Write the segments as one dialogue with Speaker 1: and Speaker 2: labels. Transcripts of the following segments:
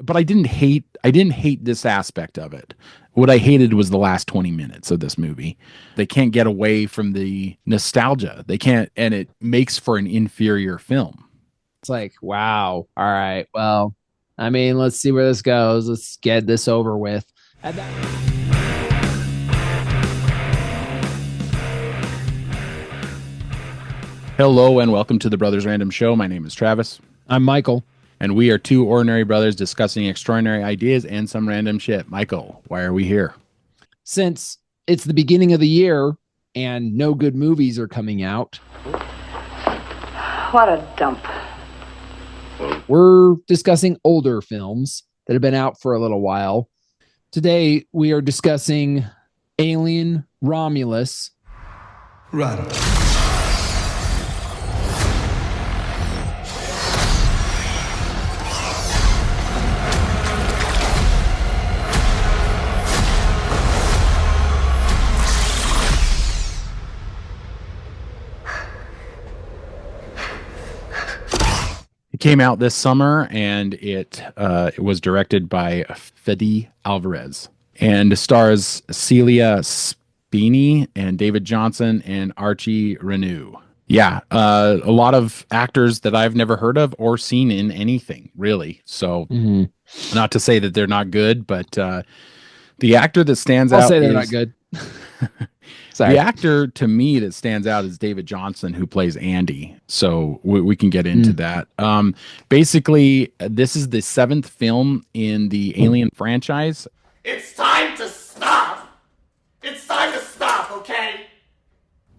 Speaker 1: but I didn't hate this aspect of it. What I hated was the last 20 minutes of this movie. They can't get away from the nostalgia. They can't, and it makes for an inferior film.
Speaker 2: It's like, wow. All right. Well, I mean, let's see where this goes. Let's get this over with. And
Speaker 1: Hello and welcome to the Brothers Random Show. My name is Travis.
Speaker 2: I'm Michael.
Speaker 1: And we are two ordinary brothers discussing extraordinary ideas and some random shit. Michael, why are we here?
Speaker 2: Since it's the beginning of the year and no good movies are coming out.
Speaker 3: What a dump.
Speaker 2: We're discussing older films that have been out for a little while. Today, we are discussing Alien Romulus.
Speaker 4: Run.
Speaker 1: It came out this summer, and it was directed by Fede Alvarez and stars Celia Spini and David Johnson and Archie Renew. Yeah, a lot of actors that I've never heard of or seen in anything, really. So, not to say that they're not good, but the actor that stands out.
Speaker 2: I'll say they're not good.
Speaker 1: Sorry. The actor to me that stands out is David Johnson, who plays Andy. So we can get into that. Basically, this is the 7th film in the Alien franchise.
Speaker 5: It's time to stop. It's time to stop, okay?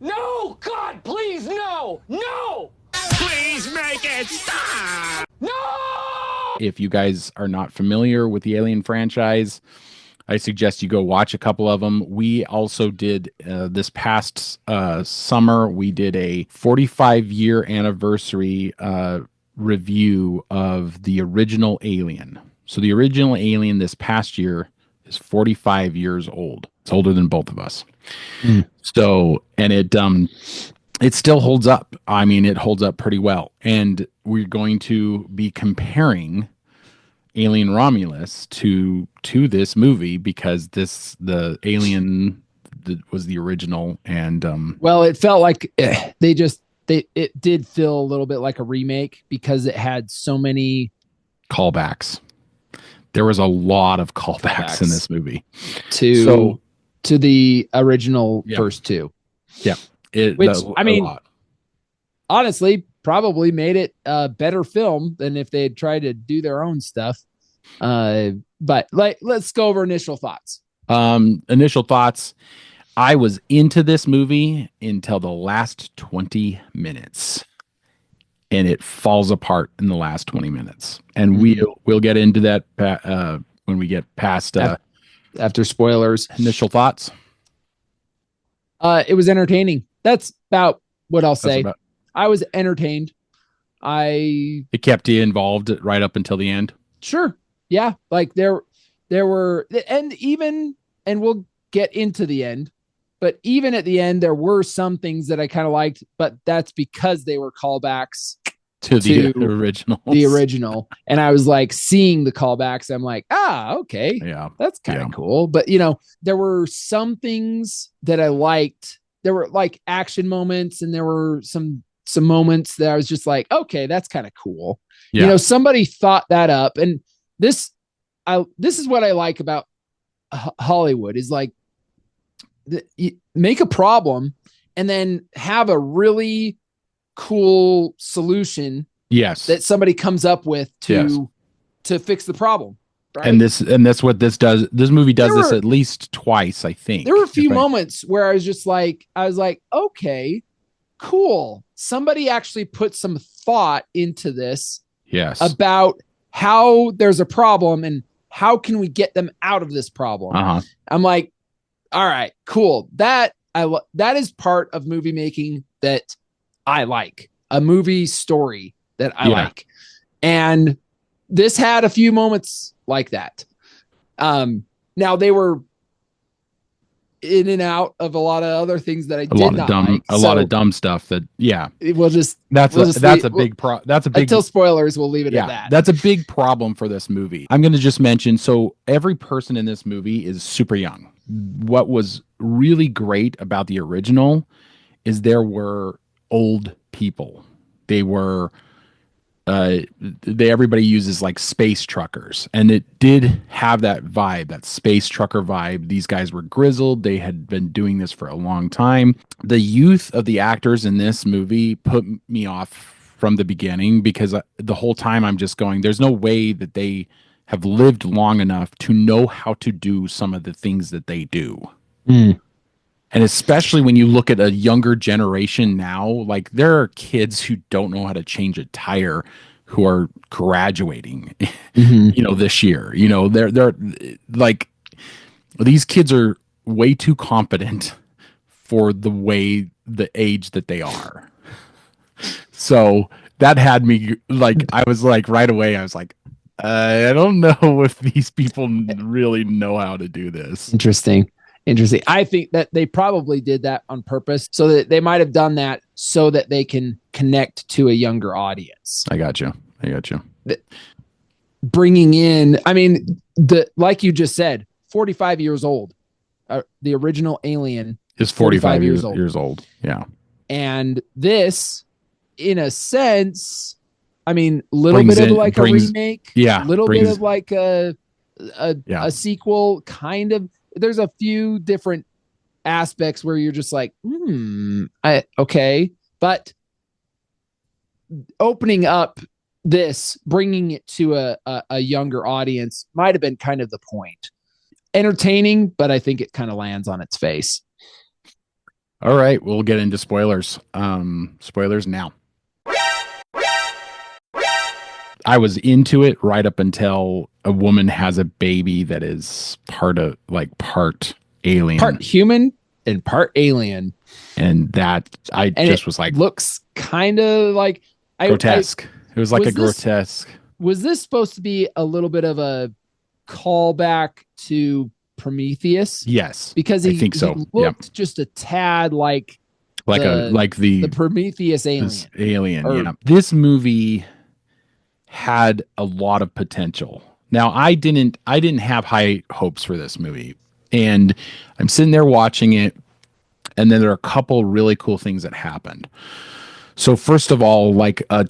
Speaker 6: No, God, please, no, no.
Speaker 5: Please make it stop.
Speaker 6: No.
Speaker 1: If you guys are not familiar with the Alien franchise, I suggest you go watch a couple of them. We also did this past summer, we did a 45-year anniversary review of the original Alien. So the original Alien this past year is 45 years old. It's older than both of us. So, and it still holds up. I mean, it holds up pretty well. And we're going to be comparing Alien Romulus to this movie because the Alien was the original, and
Speaker 2: well, it felt like it did feel a little bit like a remake because it had so many
Speaker 1: callbacks. There was a lot of callbacks in this movie
Speaker 2: to the original first two.
Speaker 1: Yeah,
Speaker 2: which I mean, honestly, probably made it a better film than if they had tried to do their own stuff. But let's go over initial thoughts.
Speaker 1: Initial thoughts. I was into this movie until the last 20 minutes, and it falls apart in the last 20 minutes. And we'll get into that when we get past
Speaker 2: after spoilers.
Speaker 1: Initial thoughts.
Speaker 2: It was entertaining. That's about what I'll say. I was entertained.
Speaker 1: It kept you involved right up until the end.
Speaker 2: Sure. Yeah. Like there were, and we'll get into the end, but even at the end, there were some things that I kind of liked, but that's because they were callbacks
Speaker 1: to the original.
Speaker 2: And I was like seeing the callbacks. I'm like, okay.
Speaker 1: Yeah.
Speaker 2: That's kind of cool. But there were some things that I liked. There were like action moments, and there were some moments that I was just like, okay, that's kind of cool. Yeah. Somebody thought that up. And this is what I like about Hollywood is like make a problem and then have a really cool solution.
Speaker 1: Yes.
Speaker 2: That somebody comes up with to fix the problem. Right?
Speaker 1: And that's what this does. This movie does this at least twice, I think.
Speaker 2: There were a few moments where I was like, okay, cool. Somebody actually put some thought into this.
Speaker 1: Yes.
Speaker 2: About how there's a problem and how can we get them out of this problem. I'm like, all right, cool. That is part of movie making that I like, a movie story that I like. And this had a few moments like that. Now they were in and out of a lot of other things that I
Speaker 1: a
Speaker 2: did
Speaker 1: lot of
Speaker 2: not
Speaker 1: dumb,
Speaker 2: like.
Speaker 1: a lot of dumb stuff that, yeah,
Speaker 2: We'll just
Speaker 1: that's
Speaker 2: we'll
Speaker 1: a
Speaker 2: just
Speaker 1: that's
Speaker 2: leave,
Speaker 1: a big that's a big
Speaker 2: until spoilers. We'll leave it at that.
Speaker 1: that's a big problem for this movie. I'm going to just mention, so every person in this movie is super young. What was really great about the original is there were old people. They were everybody uses like space truckers, and it did have that vibe, that space trucker vibe. These guys were grizzled, they had been doing this for a long time. The youth of the actors in this movie put me off from the beginning, because the whole time I'm just going, there's no way that they have lived long enough to know how to do some of the things that they do. And especially when you look at a younger generation now, like there are kids who don't know how to change a tire who are graduating, this year. They're like, these kids are way too competent for the age that they are. So that had me like, I was like, right away, I was like, I don't know if these people really know how to do this.
Speaker 2: Interesting. I think that they probably did that on purpose, so that they might have done that so that they can connect to a younger audience.
Speaker 1: I got you.
Speaker 2: Bringing in, I mean, like you just said, 45 years old. The original Alien
Speaker 1: is 45 years old. Yeah.
Speaker 2: And this, in a sense, I mean, a little bit of like a remake.
Speaker 1: Yeah.
Speaker 2: A little bit of like a sequel, kind of. There's a few different aspects where you're just like, okay. But opening up this, bringing it to a younger audience might have been kind of the point. Entertaining, but I think it kind of lands on its face.
Speaker 1: All right, we'll get into spoilers. Spoilers now. I was into it right up until a woman has a baby that is part alien,
Speaker 2: part human and part alien,
Speaker 1: and that just was like,
Speaker 2: looks kind of like
Speaker 1: grotesque. It was like a grotesque.
Speaker 2: Was this supposed to be a little bit of a callback to Prometheus?
Speaker 1: Yes,
Speaker 2: because
Speaker 1: I think so.
Speaker 2: He looked just a tad like the Prometheus alien.
Speaker 1: Yeah, this movie had a lot of potential. Now, I didn't have high hopes for this movie, and I'm sitting there watching it, and then there are a couple really cool things that happened. So first of all, like an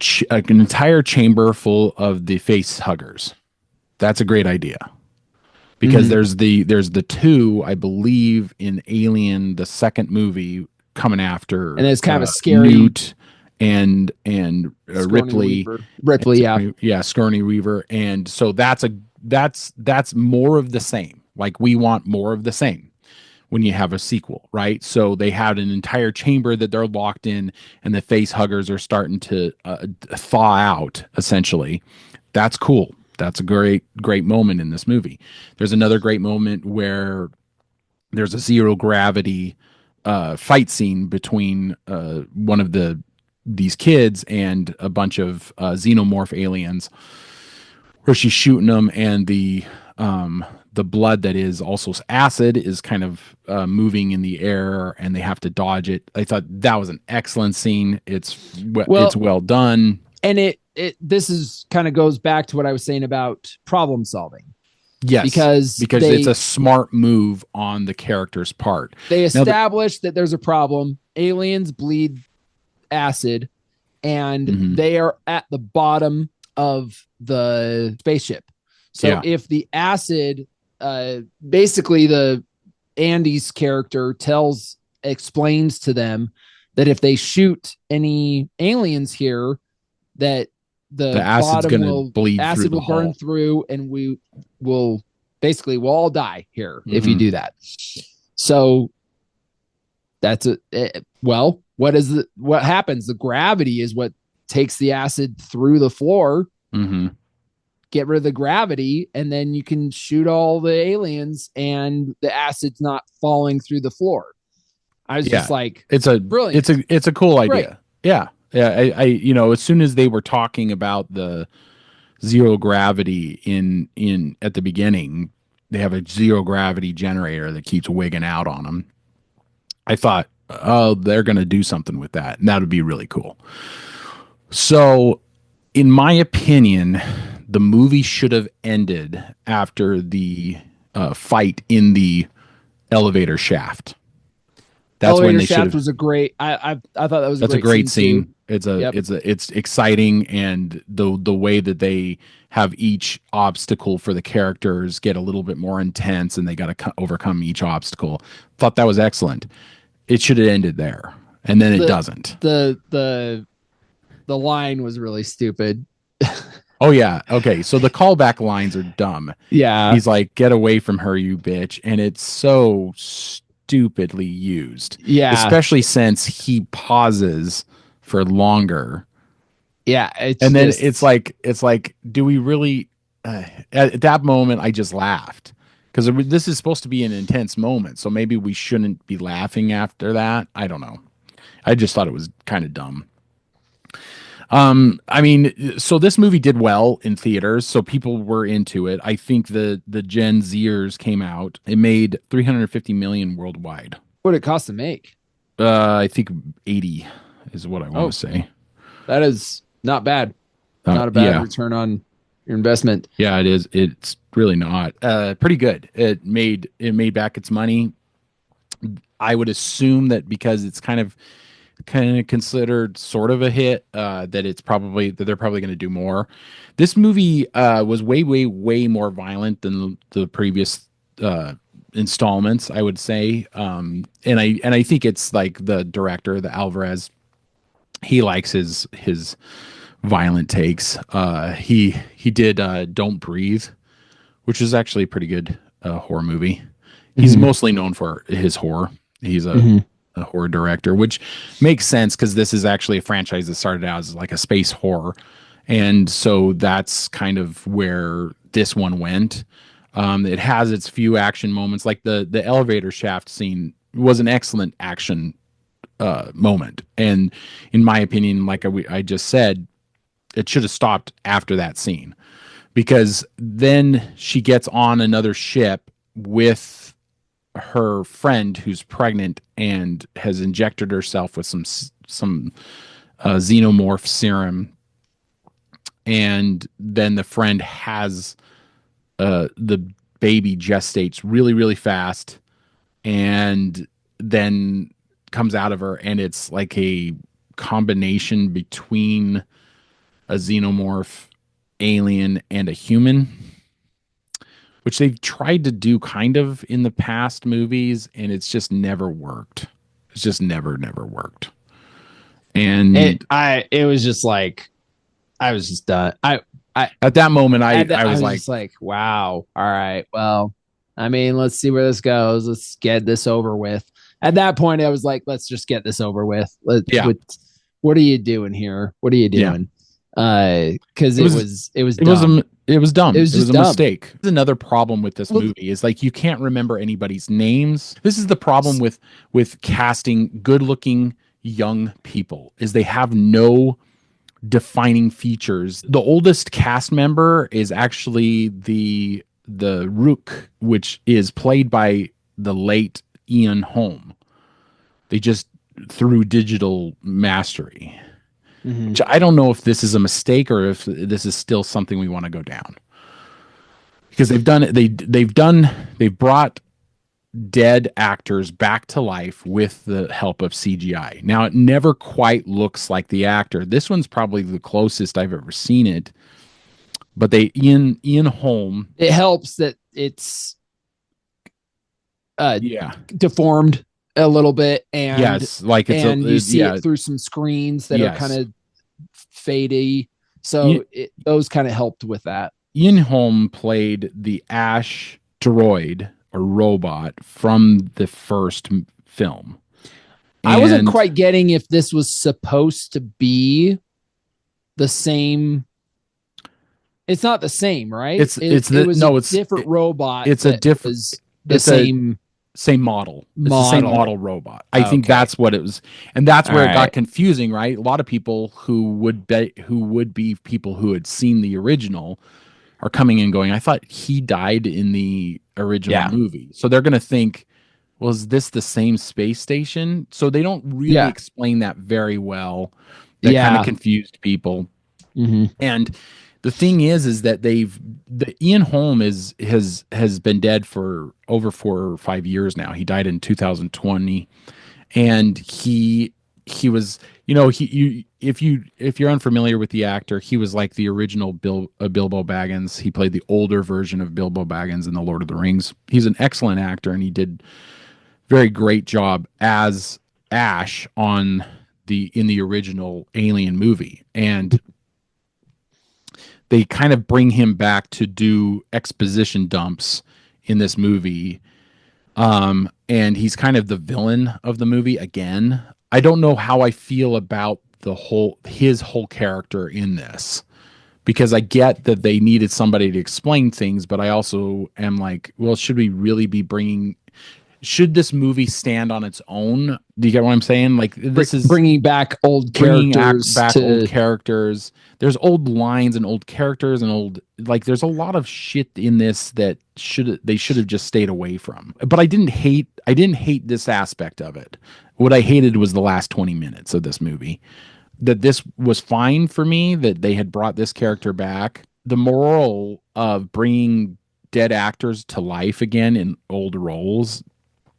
Speaker 1: entire chamber full of the face huggers. That's a great idea, because there's the two, I believe, in Alien, the second movie, coming after,
Speaker 2: and it's kind of a scary
Speaker 1: Newt and Ripley, Sigourney Weaver, and so that's more of the same. Like, we want more of the same when you have a sequel, right? So they had an entire chamber that they're locked in, and the face huggers are starting to thaw out, essentially. That's cool. That's a great moment in this movie. There's another great moment where there's a zero gravity fight scene between one of these kids and a bunch of xenomorph aliens, where she's shooting them, and the blood that is also acid is kind of moving in the air, and they have to dodge it. I thought that was an excellent scene. It's well done,
Speaker 2: and this is kind of goes back to what I was saying about problem solving.
Speaker 1: Yes, because it's a smart move on the character's part.
Speaker 2: They establish that there's a problem. Aliens bleed acid, and they are at the bottom of the spaceship. So if the acid, basically the Andy's character explains to them that if they shoot any aliens here, that the
Speaker 1: acid's going to bleed
Speaker 2: acid
Speaker 1: through
Speaker 2: will burn through, and we'll all die here if you do that. So that's what happens? The gravity is what takes the acid through the floor. Get rid of the gravity, and then you can shoot all the aliens, and the acid's not falling through the floor. I was just like,
Speaker 1: it's
Speaker 2: brilliant.
Speaker 1: It's a cool idea.
Speaker 2: Great.
Speaker 1: Yeah. I as soon as they were talking about the zero gravity in at the beginning, they have a zero gravity generator that keeps wigging out on them. I thought, oh, they're going to do something with that, and that would be really cool. So, in my opinion, the movie should have ended after the fight in the elevator shaft. That's when
Speaker 2: Elevator
Speaker 1: they should
Speaker 2: shaft
Speaker 1: have.
Speaker 2: was a great. I thought that was
Speaker 1: That's a
Speaker 2: a
Speaker 1: great
Speaker 2: great scene
Speaker 1: scene.
Speaker 2: too. Yep.
Speaker 1: It's exciting, and the way that they have each obstacle for the characters get a little bit more intense, and they got to overcome each obstacle. Thought that was excellent. It should have ended there, and then it
Speaker 2: The
Speaker 1: doesn't.
Speaker 2: the line was really stupid.
Speaker 1: Oh yeah, okay. So the callback lines are dumb.
Speaker 2: Yeah.
Speaker 1: He's like, "Get away from her, you bitch," and it's so stupidly used.
Speaker 2: Yeah.
Speaker 1: Especially since he pauses for longer.
Speaker 2: Yeah.
Speaker 1: And then it's like, do we really? At that moment, I just laughed because this is supposed to be an intense moment, so maybe we shouldn't be laughing after that. I don't know. I just thought it was kind of dumb. I mean, so this movie did well in theaters, so people were into it. I think the Gen Zers came out. It made 350 million worldwide.
Speaker 2: What it cost to make?
Speaker 1: I think 80 is what I want to say.
Speaker 2: That is not bad. Not a bad return on your investment.
Speaker 1: Yeah, it is. It's really not. Pretty good. It made back its money. I would assume that because it's kind of considered sort of a hit, that they're probably going to do more. This movie was way more violent than the previous installments, I would say. And I think it's like the director, the Alvarez, he likes his violent takes. He did Don't Breathe, which is actually a pretty good horror movie. He's mostly known for his horror. He's a horror director, which makes sense because this is actually a franchise that started out as like a space horror, and so that's kind of where this one went. It has its few action moments, like the elevator shaft scene was an excellent action moment, and in my opinion, like I just said, it should have stopped after that scene, because then she gets on another ship with her friend who's pregnant and has injected herself with some xenomorph serum, and then the friend has the baby gestates really fast, and then comes out of her, and it's like a combination between a xenomorph alien and a human, which they've tried to do kind of in the past movies, and it's just never worked. It's just never worked. And
Speaker 2: it was just like, I was just done.
Speaker 1: At that moment, I was like,
Speaker 2: just like, wow. All right. Well, I mean, let's see where this goes. Let's get this over with. At that point, I was like, let's just get this over with. What are you doing here? What are you doing? Because it was dumb.
Speaker 1: It was dumb.
Speaker 2: It was just
Speaker 1: a
Speaker 2: dumb.
Speaker 1: mistake. Another problem with this movie is like you can't remember anybody's names. This is the problem with casting good-looking young people, is they have no defining features. The oldest cast member is actually the Rook, which is played by the late Ian Holm. They just through digital mastery. Which I don't know if this is a mistake or if this is still something we want to go down, because they've brought dead actors back to life with the help of CGI. Now it never quite looks like the actor. This one's probably the closest I've ever seen it. But Ian Holm.
Speaker 2: It helps that it's deformed a little bit, and
Speaker 1: yes, like
Speaker 2: you see it through some screens that are kind of fadey. So those kind of helped with that.
Speaker 1: Ian Holm played the Ash droid or robot from the first film.
Speaker 2: I wasn't quite getting if this was supposed to be the same. It's not the same, right? It's a different robot.
Speaker 1: It's a different.
Speaker 2: The same
Speaker 1: model. It's the same model robot. I think that's what it was, and that's where it got confusing, right? A lot of people who would be people who had seen the original are coming in going, I thought he died in the original movie. So they're going to think, well, is this the same space station? So they don't really explain that very well. That kind of confused people. And the thing is that the Ian Holm has been dead for over 4 or 5 years now. He died in 2020, and he was, if you're unfamiliar with the actor, he was like the original Bilbo Baggins. He played the older version of Bilbo Baggins in the Lord of the Rings. He's an excellent actor, and he did very great job as Ash in the original Alien movie. And they kind of bring him back to do exposition dumps in this movie. And he's kind of the villain of the movie again. I don't know how I feel about his whole character in this, because I get that they needed somebody to explain things, but I also am like, well, should this movie stand on its own? Do you get what I'm saying? Like, this is
Speaker 2: bringing back old characters.
Speaker 1: Old characters. There's old lines and old characters and there's a lot of shit in this that they should have just stayed away from. But I didn't hate this aspect of it. What I hated was the last 20 minutes of this movie. That this was fine for me, that they had brought this character back. The moral of bringing dead actors to life again in old roles,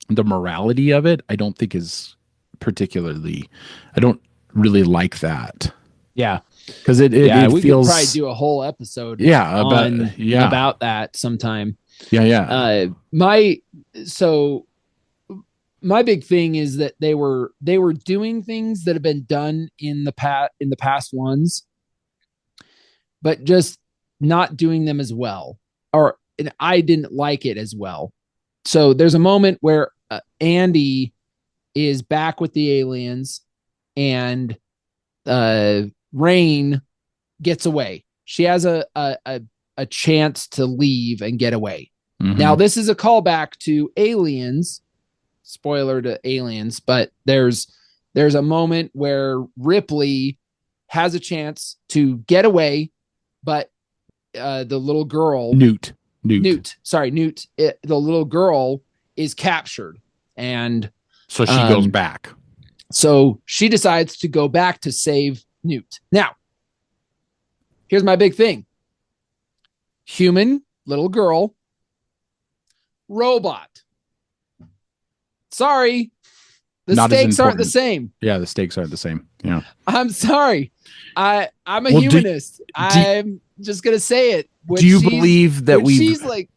Speaker 1: the morality of it, I don't think is particularly, I don't really like that.
Speaker 2: Yeah.
Speaker 1: Because it
Speaker 2: we
Speaker 1: feels,
Speaker 2: could probably do a whole episode about that sometime. My big thing is that they were doing things that have been done in the past ones, but just not doing them as well, and I didn't like it as well. So there's a moment where Andy is back with the aliens, and Rain gets away. She has a chance to leave and get away. Now, this is a callback to Aliens. Spoiler to Aliens, but there's a moment where Ripley has a chance to get away, but the little girl
Speaker 1: Newt,
Speaker 2: the little girl is captured, and
Speaker 1: so she goes back.
Speaker 2: So she decides to go back to save Newt. Now, here's my big thing: human, little girl, robot. Sorry, the stakes aren't the same.
Speaker 1: Yeah, the stakes aren't the same. Yeah,
Speaker 2: I'm sorry. I'm a humanist. I'm just gonna say it.
Speaker 1: Do you believe that
Speaker 2: she's like?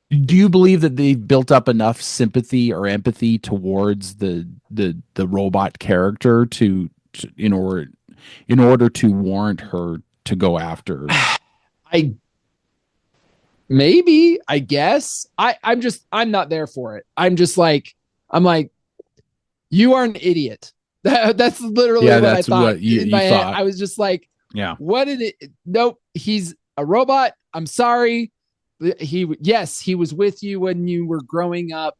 Speaker 1: Do you believe that they've built up enough sympathy or empathy towards the robot character in order to warrant her to go after?
Speaker 2: I guess I'm not there for it. I'm like, you are an idiot. That's literally what I thought in my head. I was just like, what did it? Nope, he's a robot. I'm sorry. He was with you when you were growing up,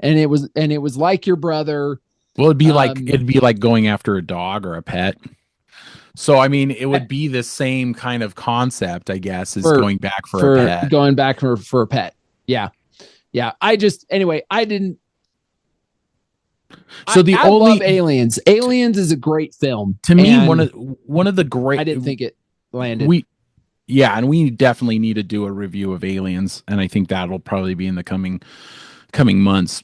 Speaker 2: and it was like your brother.
Speaker 1: Well, it'd be like going after a dog or a pet. So, I mean, it would be the same kind of concept, I guess, as going back for a pet.
Speaker 2: Going back for a pet. Yeah. I didn't.
Speaker 1: So I
Speaker 2: love Aliens. Aliens is a great film.
Speaker 1: To me, one of the great.
Speaker 2: I didn't think it landed.
Speaker 1: And we definitely need to do a review of Aliens, and I think that'll probably be in the coming months.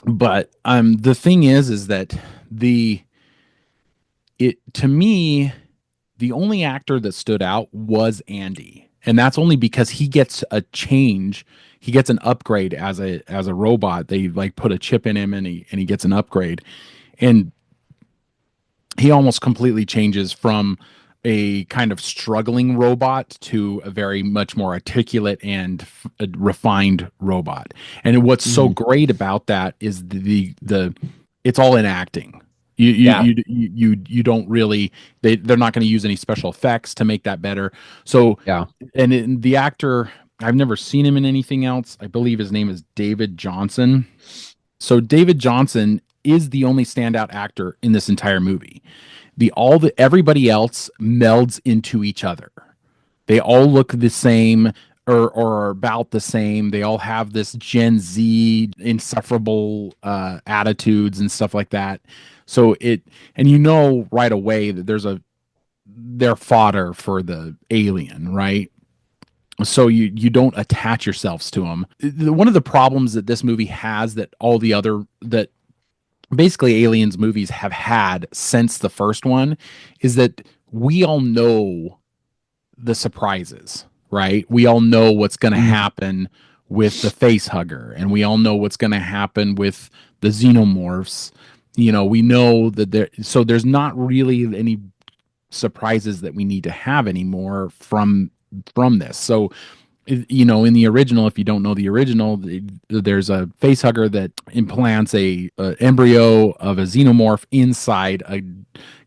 Speaker 1: But the thing is that to me, the only actor that stood out was Andy, and that's only because he gets a change. He gets an upgrade as a robot. They put a chip in him, and he gets an upgrade, and he almost completely changes from a kind of struggling robot to a very much more articulate and refined robot. And what's so great about that is the it's all in acting. You don't really, they're not going to use any special effects to make that better. So and the actor, I've never seen him in anything else. I believe his name is David Johnson. So David Johnson is the only standout actor in this entire movie. Everybody else melds into each other. They all look the same or are about the same. They all have this Gen Z insufferable attitudes and stuff like that. So and you know right away that they're fodder for the alien, right? So you don't attach yourselves to them. One of the problems that this movie has that all the other that basically aliens movies have had since the first one is that we all know the surprises, right? We all know what's going to happen with the face hugger, and we all know what's going to happen with the xenomorphs. We know that so there's not really any surprises that we need to have anymore from this. So in the original, if you don't know the original, there's a face hugger that implants a embryo of a xenomorph inside a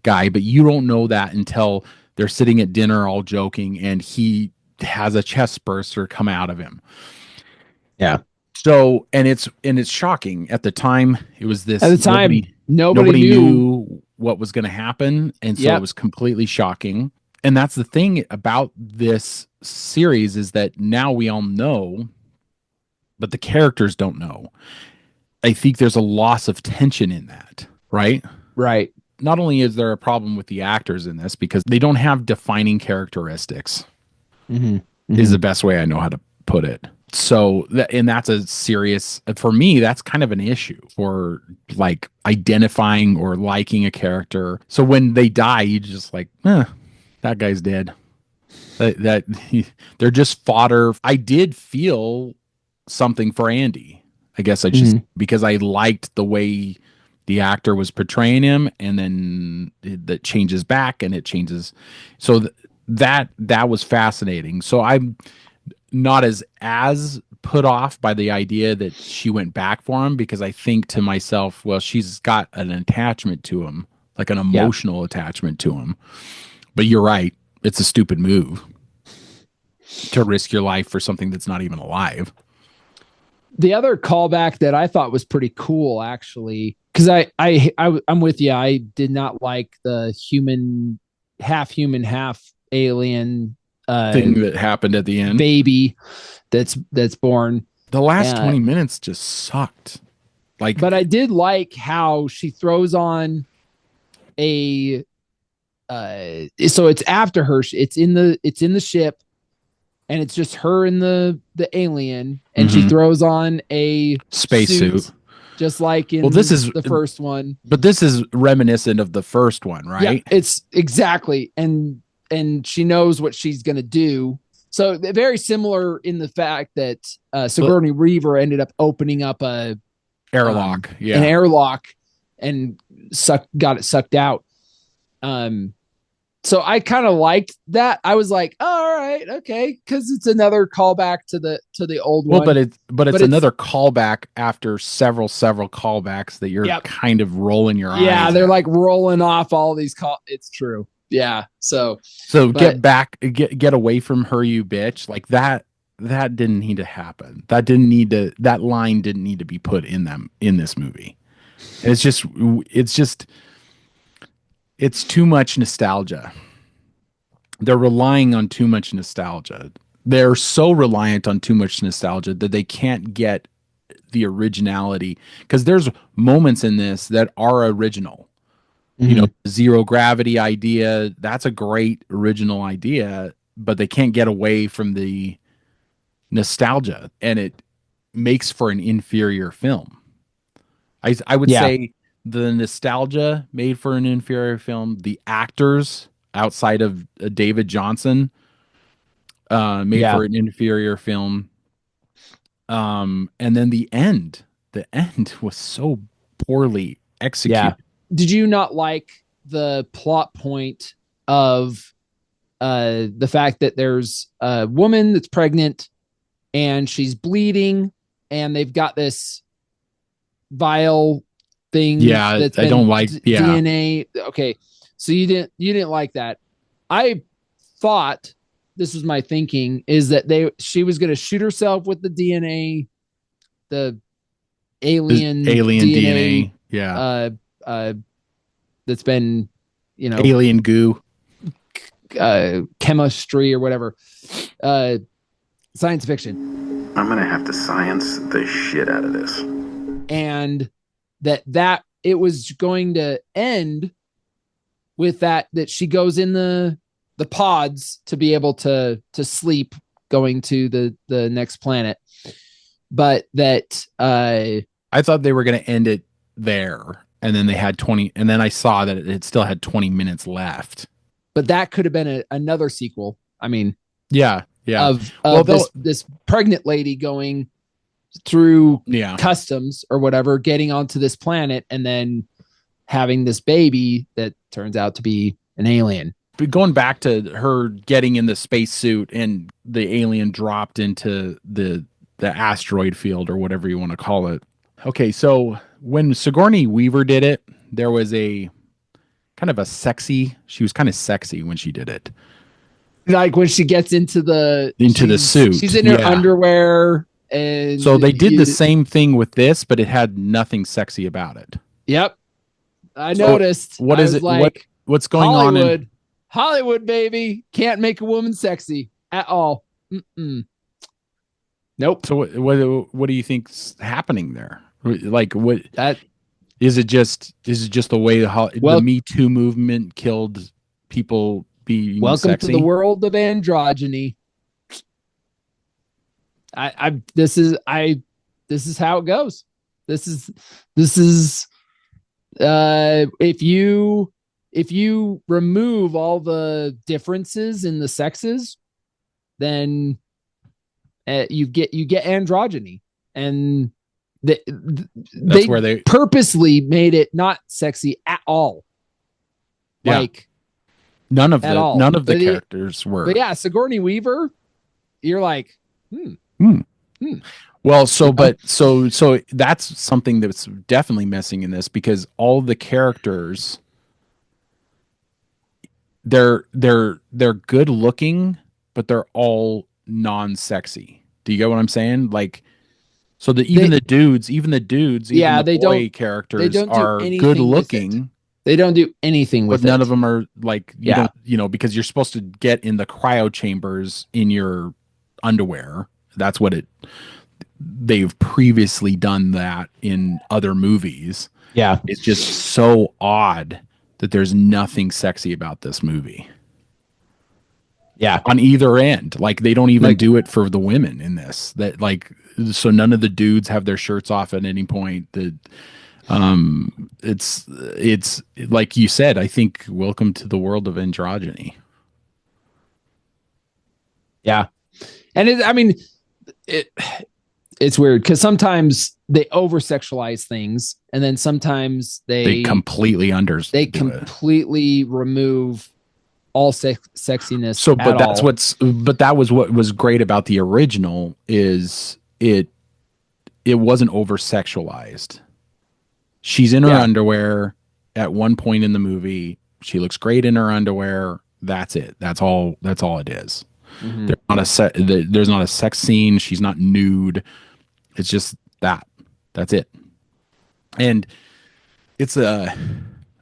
Speaker 1: guy, but you don't know that until they're sitting at dinner all joking and he has a chest burster come out of him.
Speaker 2: Yeah.
Speaker 1: So and it's shocking. At the time, it was this,
Speaker 2: at the time nobody
Speaker 1: knew what was going to happen, and so it was completely shocking. And that's the thing about this series, is that now we all know, but the characters don't know. I think there's a loss of tension in that, right?
Speaker 2: Right.
Speaker 1: Not only is there a problem with the actors in this because they don't have defining characteristics, is the best way I know how to put it. So that's a serious, for me, that's kind of an issue for like identifying or liking a character. So when they die, you just like, that guy's dead. They're just fodder. I did feel something for Andy. I guess I just because I liked the way the actor was portraying him, and then that changes back and it changes. So that was fascinating. So I'm not as put off by the idea that she went back for him, because I think to myself, well, she's got an attachment to him, like an emotional attachment to him. But you're right. It's a stupid move to risk your life for something that's not even alive.
Speaker 2: The other callback that I thought was pretty cool, actually, because I'm with you. I did not like the half human, half alien
Speaker 1: thing that happened at the end.
Speaker 2: Baby that's born.
Speaker 1: The last 20 minutes just sucked.
Speaker 2: But I did like how she throws on a so it's after her, it's in the ship, and it's just her and the alien, and she throws on a
Speaker 1: spacesuit,
Speaker 2: just like in the first one.
Speaker 1: But this is reminiscent of the first one, right?
Speaker 2: Yeah, it's exactly, and she knows what she's going to do. So very similar in the fact that Sigourney Weaver ended up opening up a
Speaker 1: airlock,
Speaker 2: an airlock, and got it sucked out. So I kind of liked that. I was like, oh, all right, okay, because it's another callback to the old one.
Speaker 1: Well, but it's another callback after several callbacks that you're kind of rolling your eyes.
Speaker 2: Yeah, they're like rolling off all these It's true. Yeah. So
Speaker 1: get back, get away from her, you bitch. Like that didn't need to happen. That line didn't need to be put in this movie. It's too much nostalgia. They're relying on too much nostalgia. They're so reliant on too much nostalgia that they can't get the originality, because there's moments in this that are original. Zero gravity idea, that's a great original idea, but they can't get away from the nostalgia, and it makes for an inferior film. I would say the nostalgia made for an inferior film. The actors outside of David Johnson made for an inferior film. And then the end was so poorly executed.
Speaker 2: Yeah. Did you not like the plot point of the fact that there's a woman that's pregnant and she's bleeding, and they've got this vial thing?
Speaker 1: Yeah,
Speaker 2: that's
Speaker 1: I don't like
Speaker 2: DNA. Okay, so you didn't like that. I thought, this was my thinking, is that she was going to shoot herself with the DNA, the alien
Speaker 1: DNA.
Speaker 2: That's been,
Speaker 1: alien goo.
Speaker 2: chemistry or whatever, science fiction.
Speaker 3: I'm gonna have to science the shit out of this.
Speaker 2: And that it was going to end with that she goes in the pods to be able to sleep going to the next planet. But that
Speaker 1: I thought they were going to end it there, and then they had 20, and then I saw that it still had 20 minutes left.
Speaker 2: But that could have been another sequel. I mean,
Speaker 1: yeah.
Speaker 2: Of this pregnant lady going through customs or whatever, getting onto this planet, and then having this baby that turns out to be an alien.
Speaker 1: But going back to her getting in the spacesuit and the alien dropped into the asteroid field or whatever you want to call it. Okay, so when Sigourney Weaver did it, there was a kind of she was kind of sexy when she did it.
Speaker 2: Like when she gets into the
Speaker 1: suit.
Speaker 2: She's in her underwear. And
Speaker 1: so they did the same thing with this, but it had nothing sexy about it.
Speaker 2: Yep. I noticed.
Speaker 1: What is it? Like, what's going on?
Speaker 2: Hollywood, baby. Can't make a woman sexy at all. Mm-mm. Nope.
Speaker 1: So what do you think's happening there? Like what is it just the way the Me Too movement killed people being
Speaker 2: welcome
Speaker 1: sexy?
Speaker 2: To the world of androgyny. This is how it goes. This is if you remove all the differences in the sexes, then you get androgyny, and that's where they purposely made it not sexy at all.
Speaker 1: Yeah.
Speaker 2: Like
Speaker 1: none of the characters were.
Speaker 2: But yeah, Sigourney Weaver, you're like,
Speaker 1: Well, so that's something that's definitely missing in this, because all the characters, they're good looking, but they're all non-sexy. Do you get what I'm saying? Like, so even the dudes, the boy characters are good looking.
Speaker 2: They don't do anything with it.
Speaker 1: But none of them are like, because you're supposed to get in the cryo chambers in your underwear. That's what they've previously done that in other movies.
Speaker 2: Yeah.
Speaker 1: It's just so odd that there's nothing sexy about this movie.
Speaker 2: Yeah.
Speaker 1: On either end. Like, they don't even do it for the women in this. That, like, so none of the dudes have their shirts off at any point. It's like you said, I think, welcome to the world of androgyny.
Speaker 2: Yeah. And it's weird because sometimes they over sexualize things, and then sometimes they
Speaker 1: completely
Speaker 2: remove all sexiness.
Speaker 1: So, but that was what was great about the original, is it wasn't over sexualized. She's in her underwear at one point in the movie. She looks great in her underwear. That's it. That's all it is. Mm-hmm. There's not a sex scene. She's not nude. It's just that. That's it. And it's I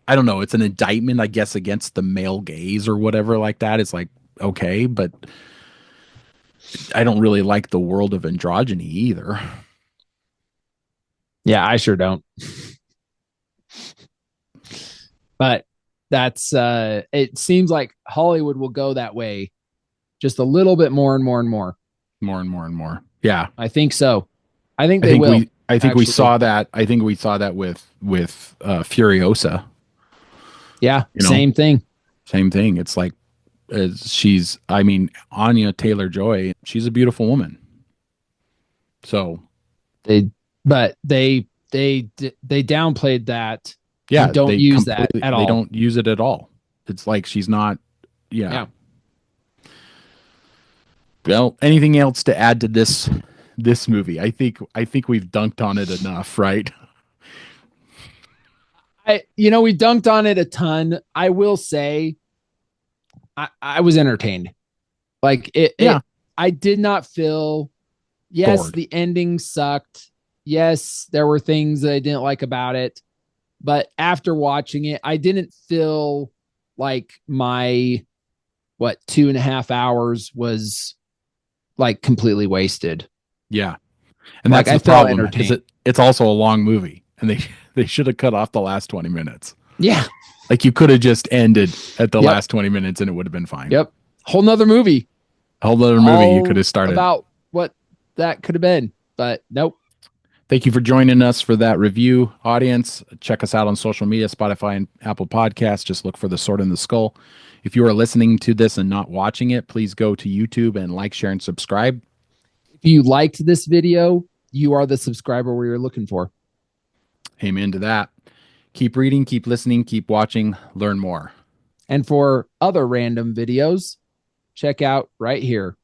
Speaker 1: don't know. It's an indictment, I guess, against the male gaze or whatever like that. It's like, okay, but I don't really like the world of androgyny either.
Speaker 2: Yeah, I sure don't. But that's it seems like Hollywood will go that way just a little bit more and more and more.
Speaker 1: More and more and more. Yeah.
Speaker 2: I think so. I think they will.
Speaker 1: I think we saw that. I think we saw that with Furiosa.
Speaker 2: Yeah, same thing.
Speaker 1: Same thing. It's like Anya Taylor-Joy, she's a beautiful woman. So
Speaker 2: they downplayed that.
Speaker 1: Yeah,
Speaker 2: don't use that at all.
Speaker 1: They don't use it at all. It's like she's not. Yeah. Well, anything else to add to this movie? I think we've dunked on it enough, right?
Speaker 2: We dunked on it a ton. I will say, I was entertained. Like I did not feel. Yes,
Speaker 1: bored.
Speaker 2: The ending sucked. Yes, there were things that I didn't like about it. But after watching it, I didn't feel like my what, 2.5 hours was like completely wasted.
Speaker 1: Yeah. And
Speaker 2: Like,
Speaker 1: that's the
Speaker 2: I felt
Speaker 1: problem. Is it's also a long movie, and they should have cut off the last 20 minutes.
Speaker 2: Yeah.
Speaker 1: Like, you could have just ended at the
Speaker 2: Yep.
Speaker 1: last 20 minutes and it would have been fine.
Speaker 2: Yep. Whole nother movie.
Speaker 1: A whole other movie you could have started
Speaker 2: about what that could have been, but nope.
Speaker 1: Thank you for joining us for that review, audience. Check us out on social media, Spotify and Apple Podcasts. Just look for The Sword in the Skull. If you are listening to this and not watching it, please go to YouTube and like, share, and subscribe.
Speaker 2: If you liked this video, you are the subscriber we were looking for.
Speaker 1: Amen to that. Keep reading, keep listening, keep watching, learn more.
Speaker 2: And for other random videos, check out right here.